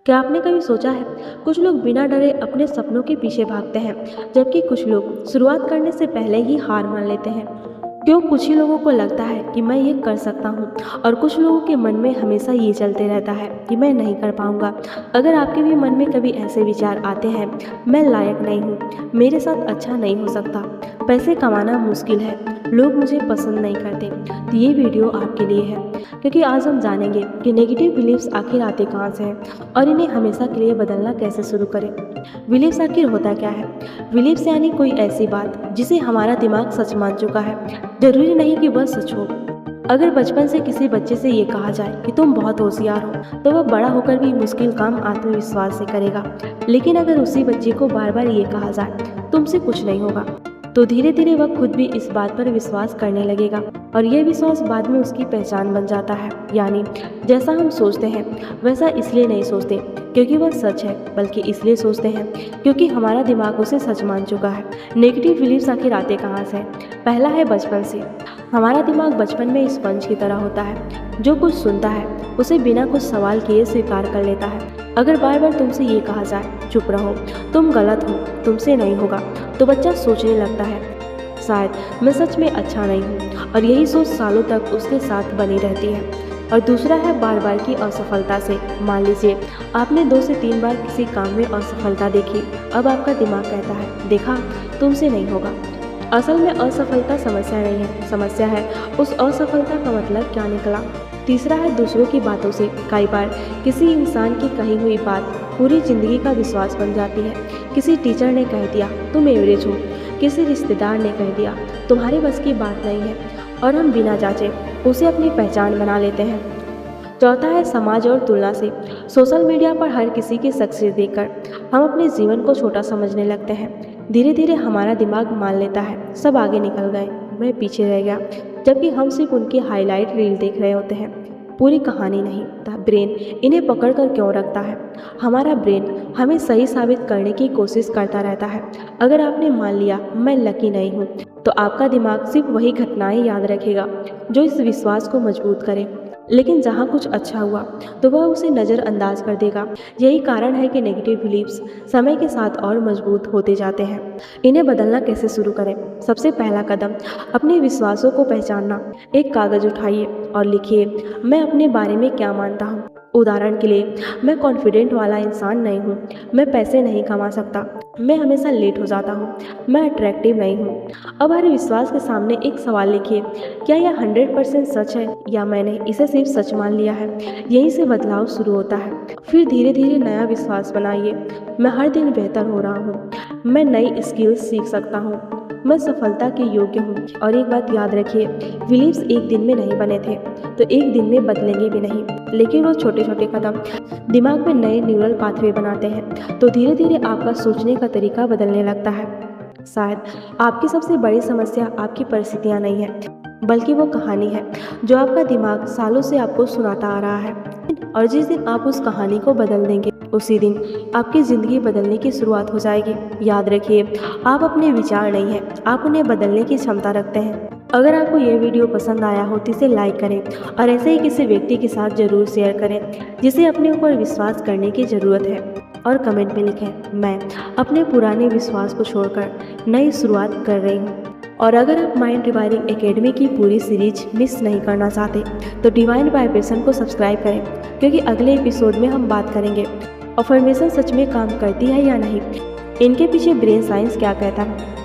क्या आपने कभी सोचा है, कुछ लोग बिना डरे अपने सपनों के पीछे भागते हैं, जबकि कुछ लोग शुरुआत करने से पहले ही हार मान लेते हैं। क्यों कुछ ही लोगों को लगता है कि मैं ये कर सकता हूँ और कुछ लोगों के मन में हमेशा ये चलते रहता है कि मैं नहीं कर पाऊँगा। अगर आपके भी मन में कभी ऐसे विचार आते हैं, मैं लायक नहीं हूँ, मेरे साथ अच्छा नहीं हो सकता, पैसे कमाना मुश्किल है, लोग मुझे पसंद नहीं करते, तो ये वीडियो आपके लिए है। क्योंकि आज हम जानेंगे कि नेगेटिव बिलीव्स आखिर आते कहाँ से हैं और इन्हें हमेशा के लिए बदलना कैसे शुरू करें। बिलीव्स आखिर होता क्या है? बिलीव्स यानी कोई ऐसी बात जिसे हमारा दिमाग सच मान चुका है। जरूरी नहीं कि वह सच हो। अगर बचपन से किसी बच्चे से ये कहा जाए कि तुम बहुत होशियार हो, तो वह बड़ा होकर भी मुश्किल काम आत्मविश्वास से करेगा। लेकिन अगर उसी बच्चे को बार बार ये कहा जाए तुमसे कुछ नहीं होगा, तो धीरे धीरे वह खुद भी इस बात पर विश्वास करने लगेगा और यह विश्वास बाद में उसकी पहचान बन जाता है। यानी जैसा हम सोचते हैं वैसा इसलिए नहीं सोचते क्योंकि वह सच है, बल्कि इसलिए सोचते हैं क्योंकि हमारा दिमाग उसे सच मान चुका है। नेगेटिव बिलीव्स आखिर आते कहाँ से? पहला है बचपन से। हमारा दिमाग बचपन में स्पंज की तरह होता है, जो कुछ सुनता है उसे बिना कुछ सवाल किए स्वीकार कर लेता है। अगर बार बार तुमसे ये कहा जाए चुप रहो, तुम गलत हो, तुमसे नहीं होगा, तो बच्चा सोचने लगता है शायद मैं सच में अच्छा नहीं हूँ, और यही सोच सालों तक उसके साथ बनी रहती है। और दूसरा है बार बार की असफलता से। मान लीजिए आपने 2 से 3 बार किसी काम में असफलता देखी, अब आपका दिमाग कहता है देखा तुमसे नहीं होगा। असल में असफलता समस्या नहीं है, समस्या है उस असफलता का मतलब क्या निकला। तीसरा है दूसरों की बातों से। कई बार किसी इंसान की कही हुई बात पूरी जिंदगी का विश्वास बन जाती है। किसी टीचर ने कह दिया तुम एवरेज हो, किसी रिश्तेदार ने कह दिया तुम्हारे बस की बात नहीं है, और हम बिना जांचे उसे अपनी पहचान बना लेते हैं। चौथा है समाज और तुलना से। सोशल मीडिया पर हर किसी की सक्सेस देखकर हम अपने जीवन को छोटा समझने लगते हैं। धीरे धीरे हमारा दिमाग मान लेता है सब आगे निकल गए, मैं पीछे रह गया, जबकि हम सिर्फ उनकी हाईलाइट रील देख रहे होते हैं, पूरी कहानी नहीं। ब्रेन इन्हें पकड़ कर क्यों रखता है? हमारा ब्रेन हमें सही साबित करने की कोशिश करता रहता है। अगर आपने मान लिया मैं लकी नहीं हूँ, तो आपका दिमाग सिर्फ वही घटनाएं याद रखेगा जो इस विश्वास को मजबूत करें। लेकिन जहाँ कुछ अच्छा हुआ तो वह उसे नज़रअंदाज कर देगा। यही कारण है कि नेगेटिव बिलीव्स समय के साथ और मजबूत होते जाते हैं। इन्हें बदलना कैसे शुरू करें? सबसे पहला कदम अपने विश्वासों को पहचानना। एक कागज़ उठाइए और लिखिए मैं अपने बारे में क्या मानता हूँ। उदाहरण के लिए मैं कॉन्फिडेंट वाला इंसान नहीं हूँ, मैं पैसे नहीं कमा सकता, मैं हमेशा लेट हो जाता हूँ, मैं अट्रैक्टिव नहीं हूँ। अब हर विश्वास के सामने एक सवाल लिखिए, क्या यह 100% सच है या मैंने इसे सिर्फ सच मान लिया है? यहीं से बदलाव शुरू होता है। फिर धीरे धीरे नया विश्वास बनाइए, मैं हर दिन बेहतर हो रहा हूँ, मैं नई स्किल्स सीख सकता हूँ, मैं सफलता के योग्य हूँ। और एक बात याद रखिए, बिलीव्स एक दिन में नहीं बने थे तो एक दिन में बदलेंगे भी नहीं, लेकिन वो छोटे छोटे कदम दिमाग में नए न्यूरल पाथवे बनाते हैं, तो धीरे धीरे आपका सोचने का तरीका बदलने लगता है। शायद आपकी सबसे बड़ी समस्या आपकी परिस्थितियाँ नहीं है, बल्कि वो कहानी है जो आपका दिमाग सालों से आपको सुनाता आ रहा है। और जिस दिन आप उस कहानी को बदल देंगे, उसी दिन आपकी ज़िंदगी बदलने की शुरुआत हो जाएगी। याद रखिए, आप अपने विचार नहीं हैं, आप उन्हें बदलने की क्षमता रखते हैं। अगर आपको ये वीडियो पसंद आया हो तो इसे लाइक करें और ऐसे ही किसी व्यक्ति के साथ ज़रूर शेयर करें जिसे अपने ऊपर विश्वास करने की ज़रूरत है। और कमेंट में लिखें मैं अपने पुराने विश्वास को छोड़कर नई शुरुआत कर रही हूँ। और अगर आप माइंड रिवायरिंग एकेडमी की पूरी सीरीज मिस नहीं करना चाहते तो डिवाइन वाइब्रेशन को सब्सक्राइब करें, क्योंकि अगले एपिसोड में हम बात करेंगे अफर्मेशन सच में काम करती है या नहीं, इनके पीछे ब्रेन साइंस क्या कहता है।